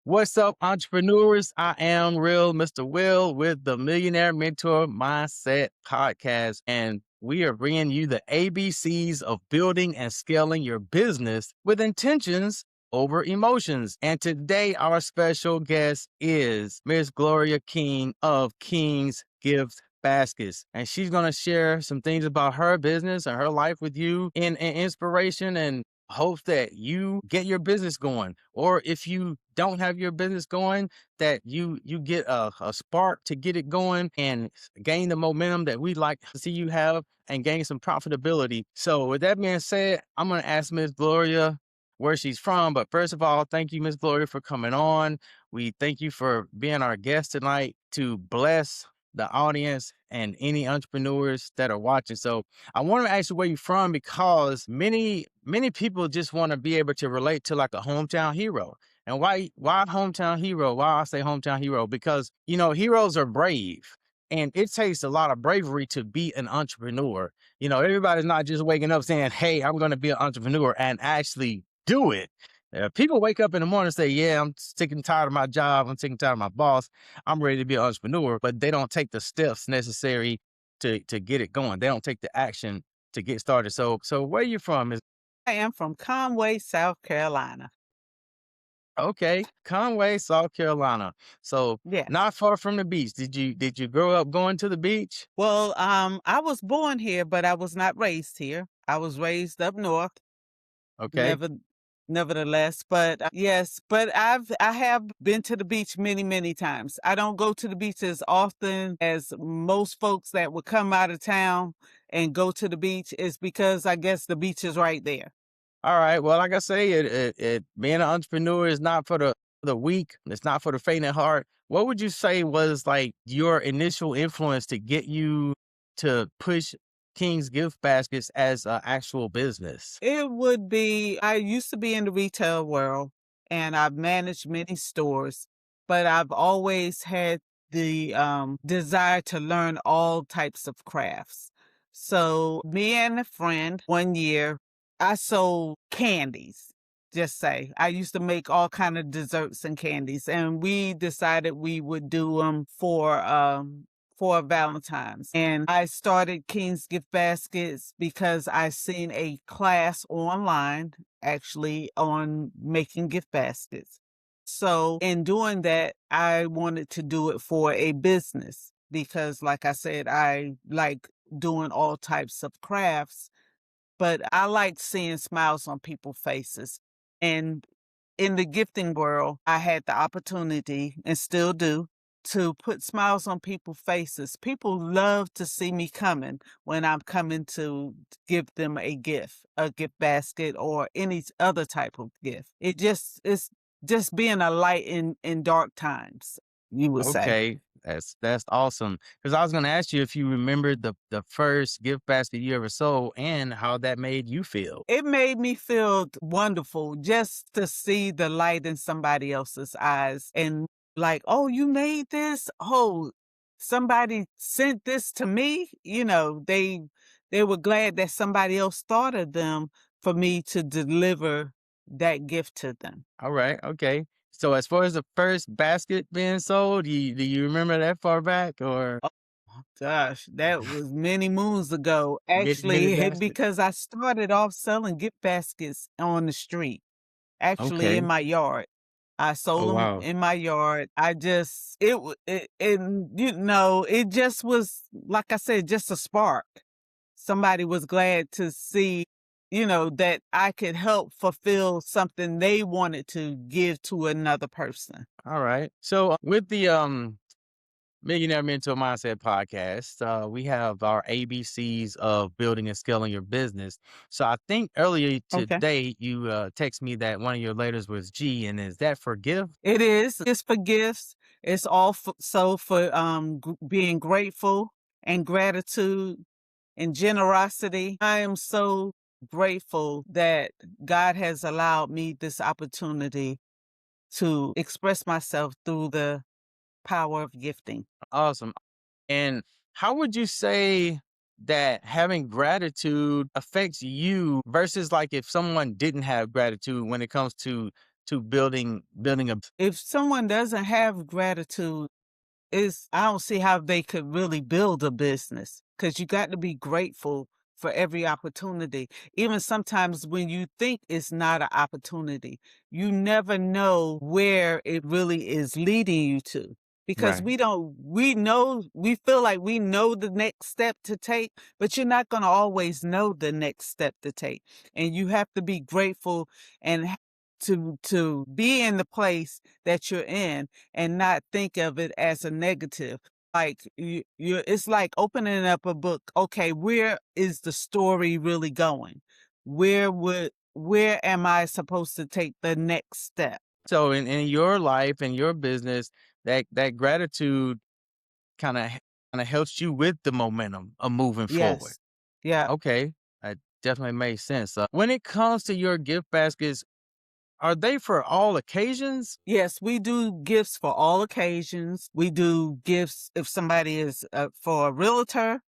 What's up, entrepreneurs? I am real Mr. Will with the Millionaire Mentor Mindset Podcast, and we are bringing you the ABCs of building and scaling your business with intentions over emotions. And today, our special guest is Miss Gloria King of King's Gift Baskets. And she's going to share some things about her business and her life with you in inspiration and hopes that you get your business going, or if you don't have your business going, that you get a spark to get it going and gain the momentum that we like to see you have and gain some profitability. So with that being said, I'm going to ask Miss Gloria where she's from. But first of all, thank you, Miss Gloria, for coming on. We thank you for being our guest tonight to bless the audience and any entrepreneurs that are watching. So I want to ask you where you're from, because many people just want to be able to relate to like a hometown hero. And why hometown hero? Why I say hometown hero? Because heroes are brave, and it takes a lot of bravery to be an entrepreneur. Everybody's not just waking up saying, "Hey, I'm going to be an entrepreneur," and actually do it. People wake up in the morning and say, "Yeah, I'm sick and tired of my job. I'm sick and tired of my boss. I'm ready to be an entrepreneur," but they don't take the steps necessary to get it going. They don't take the action to get started. So where you from? Is I am from Conway, South Carolina. Okay, Conway, South Carolina. So Yes. not far from the beach. Did you grow up going to the beach? Well, I was born here, but I was not raised here. I was raised up north, Okay. never nevertheless. But yes, but I have been to the beach many, many times. I don't go to the beach as often as most folks that would come out of town and go to the beach, is because I guess the beach is right there. All right. Well, like I say, it being an entrepreneur is not for the weak. It's not for the faint at heart. What would you say was like your initial influence to get you to push King's Gift Baskets as an actual business? It would be, I used to be in the retail world and I've managed many stores, but I've always had the desire to learn all types of crafts. So me and a friend, one year, I sold candies. Just say I used to make all kind of desserts and candies, and we decided we would do them for Valentine's. And I started King's Gift Baskets because I seen a class online actually on making gift baskets. So in doing that, I wanted to do it for a business because, like I said, I like doing all types of crafts, but I like seeing smiles on people's faces. And in the gifting world, I had the opportunity, and still do, to put smiles on people's faces. People love to see me coming when I'm coming to give them a gift basket, or any other type of gift. It's just being a light in dark times, you would say. Okay, that's awesome. Because I was going to ask you if you remembered the first gift basket you ever sold and how that made you feel. It made me feel wonderful just to see the light in somebody else's eyes, and like, "Oh, you made this? Oh, somebody sent this to me?" They were glad that somebody else thought of them for me to deliver that gift to them. All right. Okay. So as far as the first basket being sold, do you remember that far back, or Oh gosh, that was many moons ago. many Actually, baskets? because I started off selling gift baskets on the street, actually in Okay. my yard. I Oh sold them wow. in my yard. I just it just was, like I said, just a spark. Somebody was glad to see, that I could help fulfill something they wanted to give to another person. All right. So with the Millionaire Mentor Mindset podcast, we have our ABCs of building and scaling your business. So I think earlier Okay. today you text me that one of your letters was G, and is that for gift? It is. It's for gifts. It's also for being grateful and gratitude and generosity. I am so grateful that God has allowed me this opportunity to express myself through the power of gifting. Awesome. And how would you say that having gratitude affects you versus like if someone didn't have gratitude when it comes to to building a If someone doesn't have gratitude, is I don't see how they could really build a business because you got to be grateful for every opportunity. Even sometimes when you think it's not an opportunity, you never know where it really is leading you to. Because right. we feel like we know the next step to take, but you're not going to always know the next step to take. And you have to be grateful and to be in the place that you're in and not think of it as a negative. Like it's like opening up a book. Okay, where is the story really going? Where am I supposed to take the next step? So in your life and your business, that gratitude kind of kind of helps you with the momentum of moving forward. Yes. Yeah. Okay, that definitely makes sense. When it comes to your gift baskets, are they for all occasions? Yes, we do gifts for all occasions. We do gifts if somebody is for a realtor.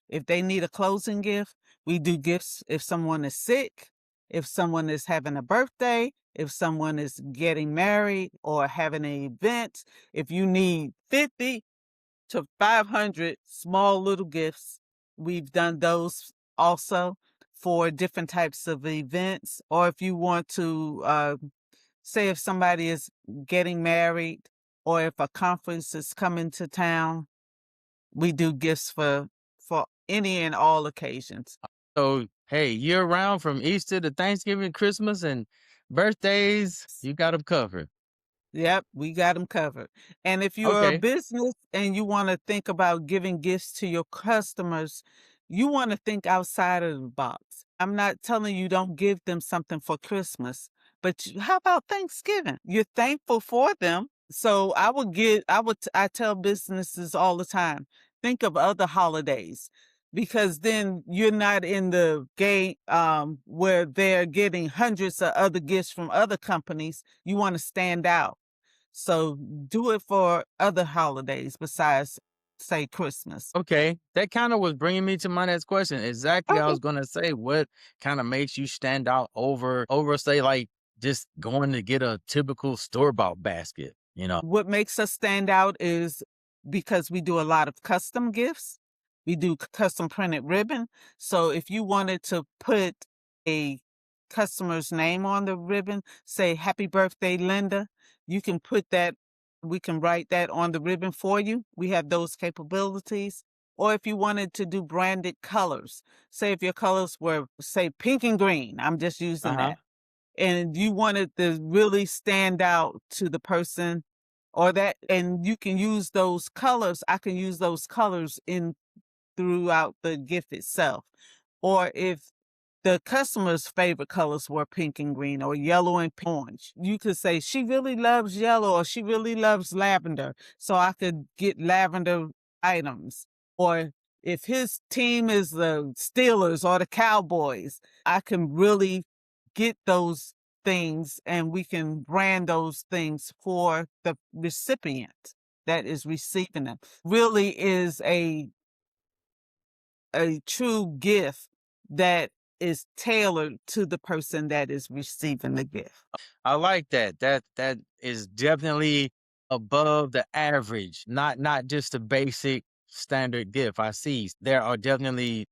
If they need a closing gift, we do gifts if someone is sick, if someone is having a birthday, if someone is getting married or having an event. If you need 50 to 500 small little gifts, we've done those also for different types of events. Or if you want to, say, if somebody is getting married or if a conference is coming to town, we do gifts for any and all occasions. So hey, year round from Easter to Thanksgiving, Christmas, and birthdays, you got them covered. Yep, we got them covered. And if you're a Okay. business and you want to think about giving gifts to your customers, you want to think outside of the box. I'm not telling you don't give them something for Christmas, but how about Thanksgiving? You're thankful for them. So I tell businesses all the time, think of other holidays because then you're not in the gate where they're getting hundreds of other gifts from other companies. You want to stand out. So do it for other holidays besides, say, Christmas. Okay, that kind of was bringing me to my next question. Exactly, I Okay. was gonna say, what kind of makes you stand out over say like just going to get a typical store bought basket? What makes us stand out is because we do a lot of custom gifts. We do custom printed ribbon. So if you wanted to put a customer's name on the ribbon, say happy birthday, Linda, you can put that, we can write that on the ribbon for you. We have those capabilities. Or if you wanted to do branded colors, say if your colors were, say, pink and green, I'm just Uh using huh. that, and you wanted to really stand out to the person or that, and you can use those colors. I can use those colors in throughout the gift itself. Or if the customer's favorite colors were pink and green or yellow and orange, you could say she really loves yellow or she really loves lavender. So I could get lavender items. Or if his team is the Steelers or the Cowboys, I can really get those things and we can brand those things for the recipient that is receiving them. Really is a true gift that is tailored to the person that is receiving the gift. I like that. That is definitely above the average, not just a basic standard gift. I see there are definitely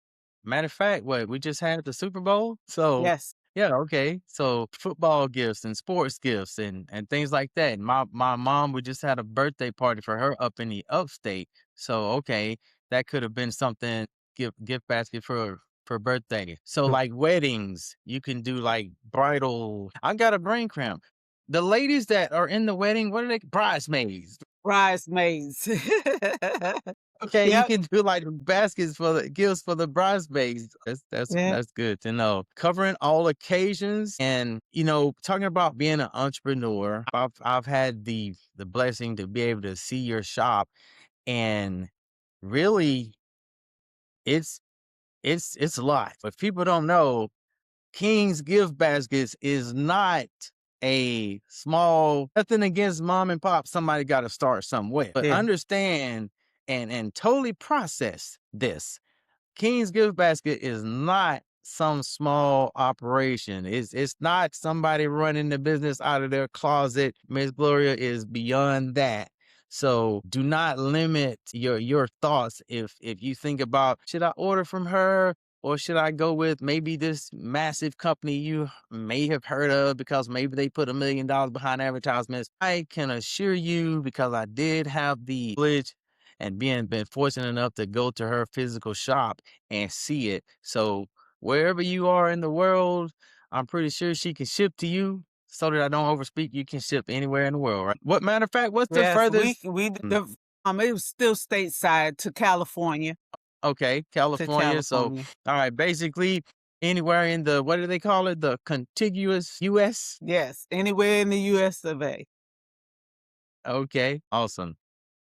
matter of fact, what we just had the Super Bowl. So Yes. yeah, okay. So football gifts and sports gifts and things like that. My mom, we just had a birthday party for her up in the upstate. So okay, that could have been something gift basket for birthday. So like weddings, you can do like bridal. I got a brain cramp. The ladies that are in the wedding, what are they? Bridesmaids. Bridesmaids. Okay, you Yep. can do like baskets for the gifts for the bridesmaids. Yeah. That's good to know. Covering all occasions and talking about being an entrepreneur. I've had the blessing to be able to see your shop and really it's it's a lot. But people don't know King's Gift Baskets is not a small nothing against mom and pop. Somebody got to start somewhere. But Yeah. understand and totally process this. King's Gift Basket is not some small operation. It's not somebody running the business out of their closet. Miss Gloria is beyond that. So do not limit your thoughts. If you think about, should I order from her or should I go with maybe this massive company you may have heard of because maybe they put $1 million behind advertisements? I can assure you, because I did have the privilege and been fortunate enough to go to her physical shop and see it. So wherever you are in the world, I'm pretty sure she can ship to you. So that I don't overspeak, you can ship anywhere in the world, right? What matter of fact, what's the Yes, furthest? it was still stateside to California, Okay, to California. So, California. all right, basically anywhere in the, what do they call it? The contiguous US. Yes, anywhere in the US of A. Okay, awesome.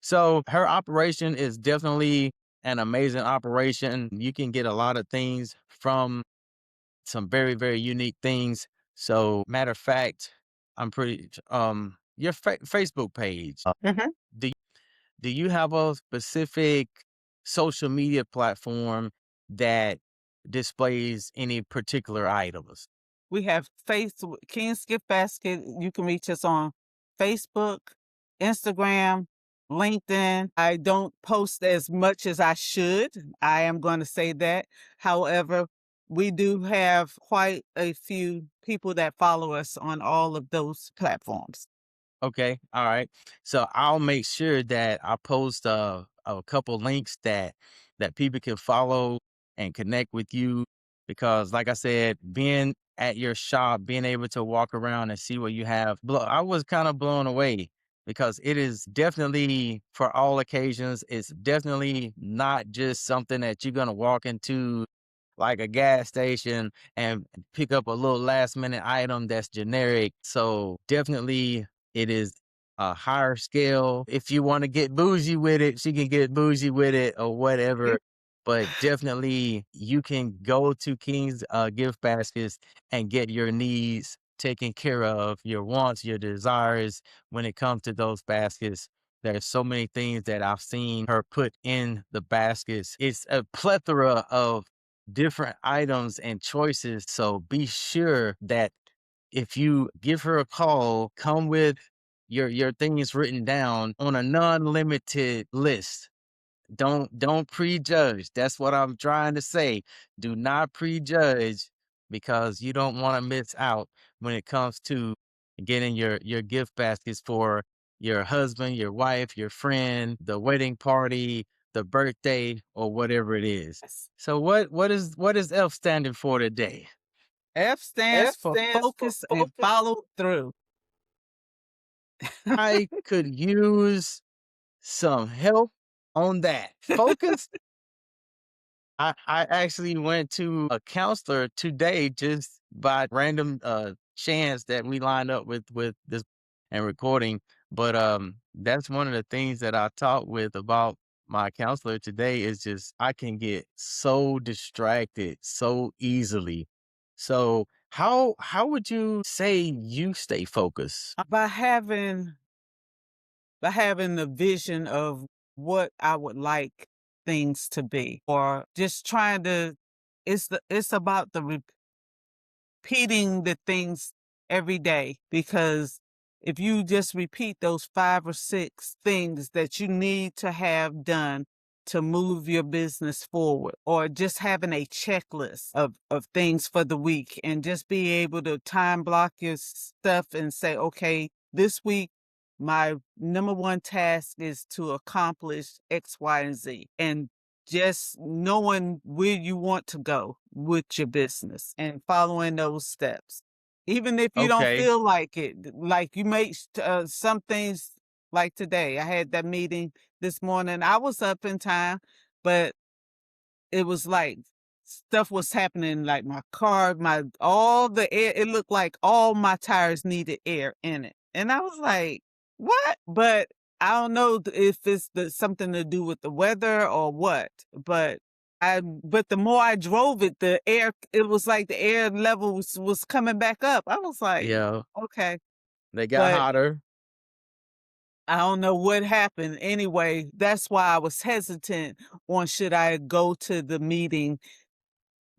So her operation is definitely an amazing operation. You can get a lot of things from some very, very unique things. So matter of fact, I'm pretty your Facebook page. Mhm. Do do you have a specific social media platform that displays any particular items? We have King's Gift Basket. You can reach us on Facebook, Instagram, LinkedIn. I don't post as much as I should. I am going to say that. However, we do have quite a few people that follow us on all of those platforms. Okay. All right. So I'll make sure that I post a couple links that people can follow and connect with you, because like I said, being at your shop, being able to walk around and see what you have, I was kind of blown away because it is definitely for all occasions. It's definitely not just something that you're going to walk into like a gas station and pick up a little last minute item that's generic. So definitely it is a higher scale. If you want to get bougie with it, she can get bougie with it or whatever. But definitely you can go to King's gift baskets and get your needs taken care of, your wants, your desires when it comes to those baskets. There's so many things that I've seen her put in the baskets. It's a plethora of different items and choices. So be sure that if you give her a call, come with your things written down on a non-limited list. Don't prejudge. That's what I'm trying to say. Do not prejudge, because you don't want to miss out when it comes to getting your gift baskets for your husband, your wife, your friend, the wedding party, the birthday, or whatever it is. Yes. So what is F standing for today? F stands for focus and follow through. I could use some help on that. Focus. I actually went to a counselor today just by random chance that we lined up with this and recording. But that's one of the things that I talked with about my counselor today is just I can get so distracted so easily. So how would you say you stay focused? By having the vision of what I would like things to be, or just trying to, it's about the repeating the things every day, because if you just repeat those 5 or 6 things that you need to have done to move your business forward, or just having a checklist of things for the week, and just be able to time block your stuff and say, okay, this week my number one task is to accomplish X, Y, and Z. And just knowing where you want to go with your business and following those steps. Even if you don't Okay. feel like it, like you make some things, like today, I had that meeting this morning. I was up in time, but it was like stuff was happening, like my car, all the air, it looked like all my tires needed air in it. And I was like, what? But I don't know if it's something to do with the weather or what, but the more I drove it, it was like the air level was coming back up. I was like, Yeah, okay, they got but hotter. I don't know what happened. Anyway, that's why I was hesitant on should I go to the meeting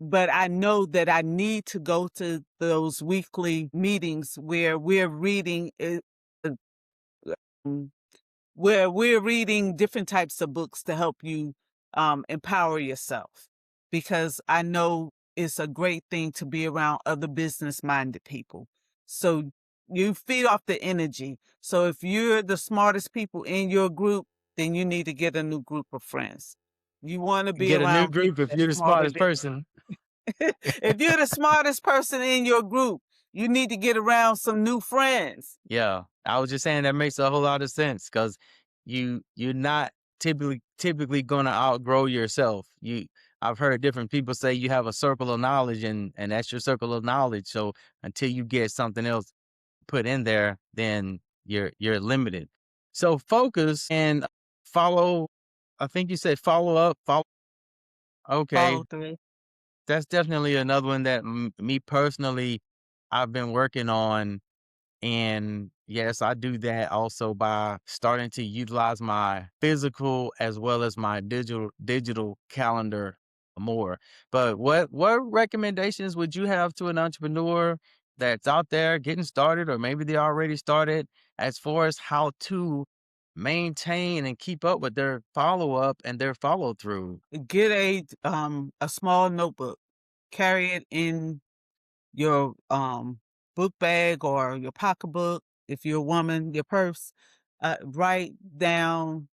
but I know that I need to go to those weekly meetings where we're reading uh, um, where we're reading different types of books to help you empower yourself, because I know it's a great thing to be around other business minded people. So you feed off the energy. So if you're the smartest people in your group, then you need to get a new group of friends. You want to be Get a new around group people if that's you're the smarter smartest than person. if you're the smartest person in your group, you need to get around some new friends. Yeah, I was just saying that makes a whole lot of sense because you're not typically gonna outgrow yourself. I've heard different people say you have a circle of knowledge and that's your circle of knowledge. So until you get something else put in there, then you're limited. So focus and follow. I think you said follow up. Follow. Okay, Follow through. that's definitely another one that me personally I've been working on. And yes, I do that also by starting to utilize my physical as well as my digital calendar more. But what recommendations would you have to an entrepreneur that's out there getting started, or maybe they already started, as far as how to maintain and keep up with their follow up and their follow through? Get a small notebook, carry it in your book bag or your pocketbook. If you're a woman, your purse. Write down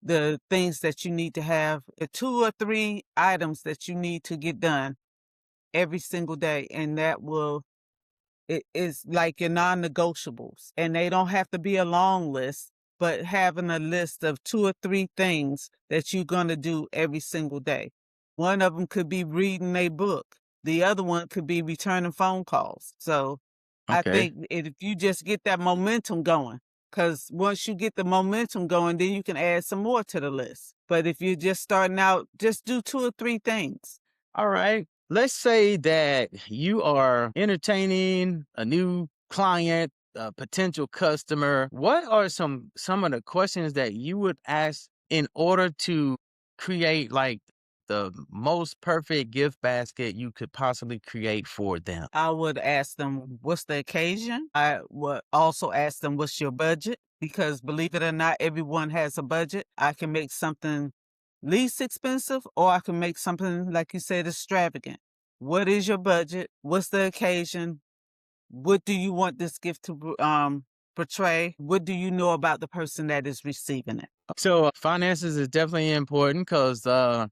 the things that you need to have, 2 or 3 items that you need to get done every single day, and that will it is like your non-negotiables, and they don't have to be a long list, but having a list of 2 or 3 things that you're going to do every single day. One of them could be reading a book. The other one could be returning phone calls. So I Okay. think if you just get that momentum going, because once you get the momentum going, then you can add some more to the list. But if you're just starting out, just do 2 or 3 things. All right. Let's say that you are entertaining a new client, a potential customer. What are some of the questions that you would ask in order to create like the most perfect gift basket you could possibly create for them? I would ask them, what's the occasion? I would also ask them, what's your budget? Because believe it or not, everyone has a budget. I can make something least expensive, or I can make something, like you said, extravagant. What is your budget? What's the occasion? What do you want this gift to portray? What do you know about the person that is receiving it? So finances is definitely important because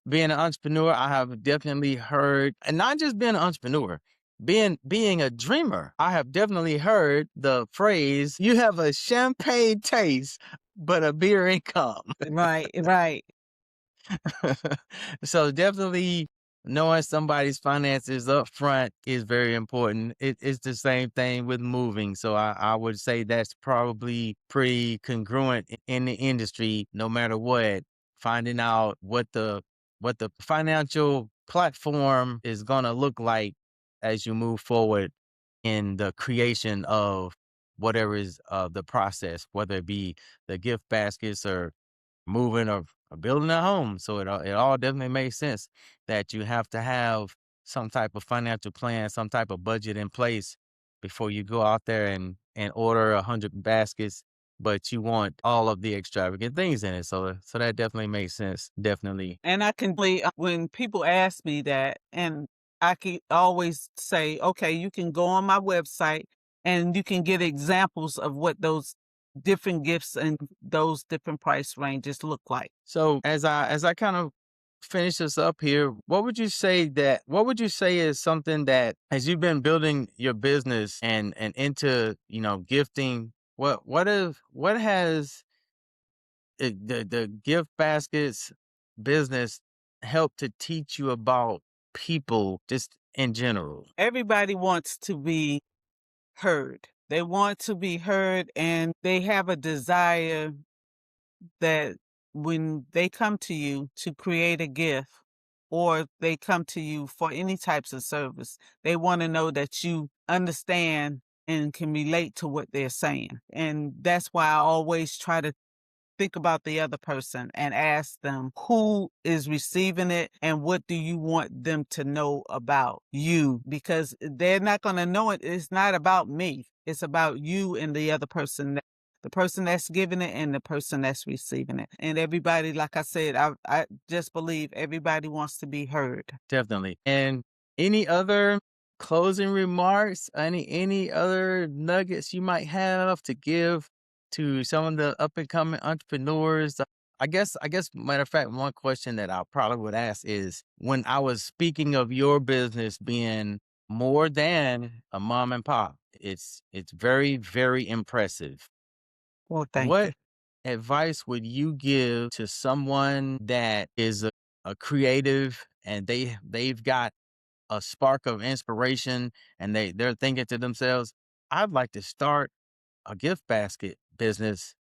being an entrepreneur, I have definitely heard, and not just being an entrepreneur, being a dreamer, I have definitely heard the phrase, "You have a champagne taste, but a beer income." Right, right. So definitely knowing somebody's finances up front is very important. It's the same thing with moving. So I would say that's probably pretty congruent in the industry, no matter what, finding out what the financial platform is gonna look like as you move forward in the creation of whatever is the process, whether it be the gift baskets or moving or building a home. So it all definitely makes sense that you have to have some type of financial plan, some type of budget in place before you go out there and order 100 baskets, but you want all of the extravagant things in it. So that definitely makes sense. Definitely. And I can when people ask me that, and I can always say, okay, you can go on my website and you can get examples of what those different gifts and those different price ranges look like. So as I kind of finish this up here, what would you say is something that as you've been building your business and into, gifting, what has the gift baskets business helped to teach you about people just in general? Everybody wants to be heard. They want to be heard, and they have a desire that when they come to you to create a gift, or they come to you for any types of service, they want to know that you understand and can relate to what they're saying. And that's why I always try to think about the other person and ask them who is receiving it and what do you want them to know about you, because they're not going to know it. It's not about me. It's about you and the person that's giving it and the person that's receiving it. And everybody, like I said, I just believe everybody wants to be heard. Definitely. And any other closing remarks? Any other nuggets you might have to give to some of the up and coming entrepreneurs? I guess matter of fact, one question that I probably would ask is, when I was speaking of your business being more than a mom and pop, it's very, very impressive. Well, thank you. What advice would you give to someone that is a creative and they've got a spark of inspiration and they're thinking to themselves, I'd like to start a gift basket business,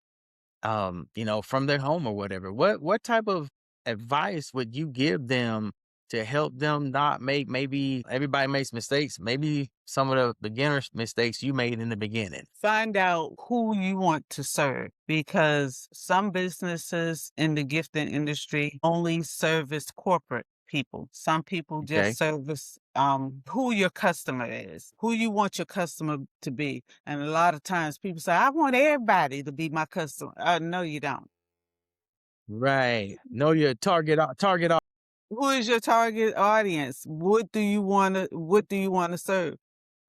from their home or whatever. What type of advice would you give them to help them not make, maybe everybody makes mistakes, maybe some of the beginners mistakes you made in the beginning? Find out who you want to serve, because some businesses in the gifting industry only service corporate people. Some people Okay. just service who your customer is, who you want your customer to be. And a lot of times people say, I want everybody to be my customer. No, you don't. Right. Know your target. Who is your target audience? What do you want to serve?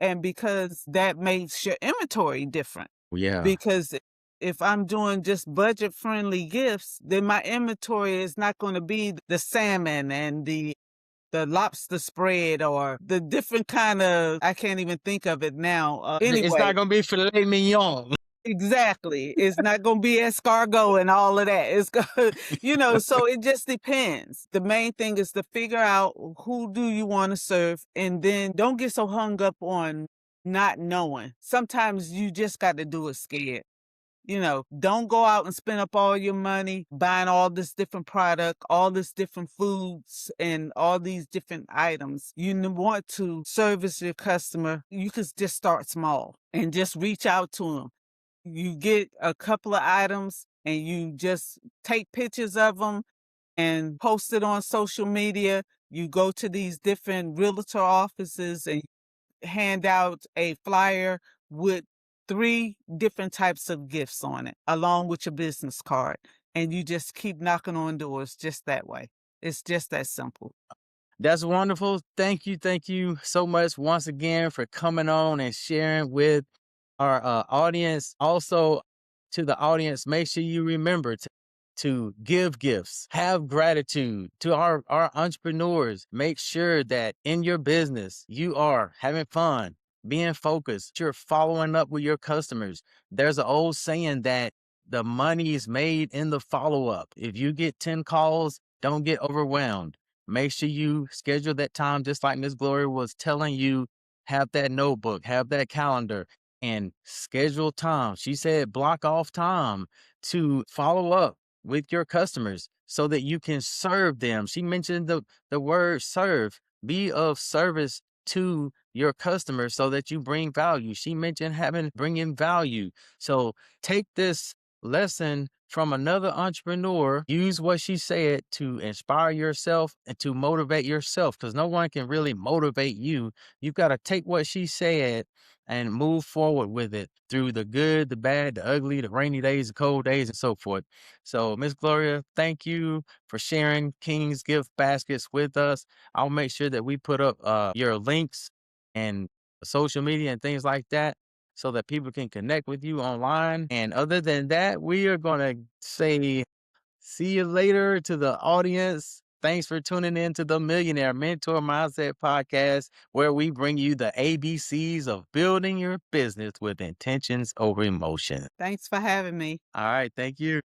And because that makes your inventory different. Yeah. Because if I'm doing just budget friendly gifts, then my inventory is not going to be the salmon and the lobster spread or the different kind of, I can't even think of it now. It's Anyway, not gonna be filet mignon. exactly. It's not going to be escargot and all of that. It's going, so it just depends. The main thing is to figure out who do you want to serve, and then don't get so hung up on not knowing. Sometimes you just got to do it scared. Don't go out and spend up all your money buying all this different product, all this different foods, and all these different items. Want to service your customer. You could just start small and just reach out to them. You get a couple of items and you just take pictures of them and post it on social media. You go to these different realtor offices and hand out a flyer with 3 different types of gifts on it, along with your business card. And you just keep knocking on doors just that way. It's just that simple. That's wonderful. Thank you so much once again for coming on and sharing with our audience. Also, to the audience, make sure you remember to give gifts, have gratitude to our entrepreneurs. Make sure that in your business, you are having fun, being focused, you're following up with your customers. There's an old saying that the money is made in the follow up. If you get 10 calls, don't get overwhelmed. Make sure you schedule that time, just like Miss Gloria was telling you. Have that notebook, have that calendar, and schedule time. She said block off time to follow up with your customers so that you can serve them. She mentioned the word serve. Be of service to your customers so that you bring value. She mentioned bringing value. So take this lesson from another entrepreneur. Use what she said to inspire yourself and to motivate yourself, because no one can really motivate you. You've got to take what she said and move forward with it through the good, the bad, the ugly, the rainy days, the cold days, and so forth. So, Miss Gloria, thank you for sharing King's Gift Baskets with us. I'll make sure that we put up your links and social media and things like that so that people can connect with you online. And other than that, we are going to say see you later to the audience. Thanks for tuning in to the Millionaire Mentor Mindset Podcast, where we bring you the ABCs of building your business with intentions over emotion. Thanks for having me. All right. Thank you.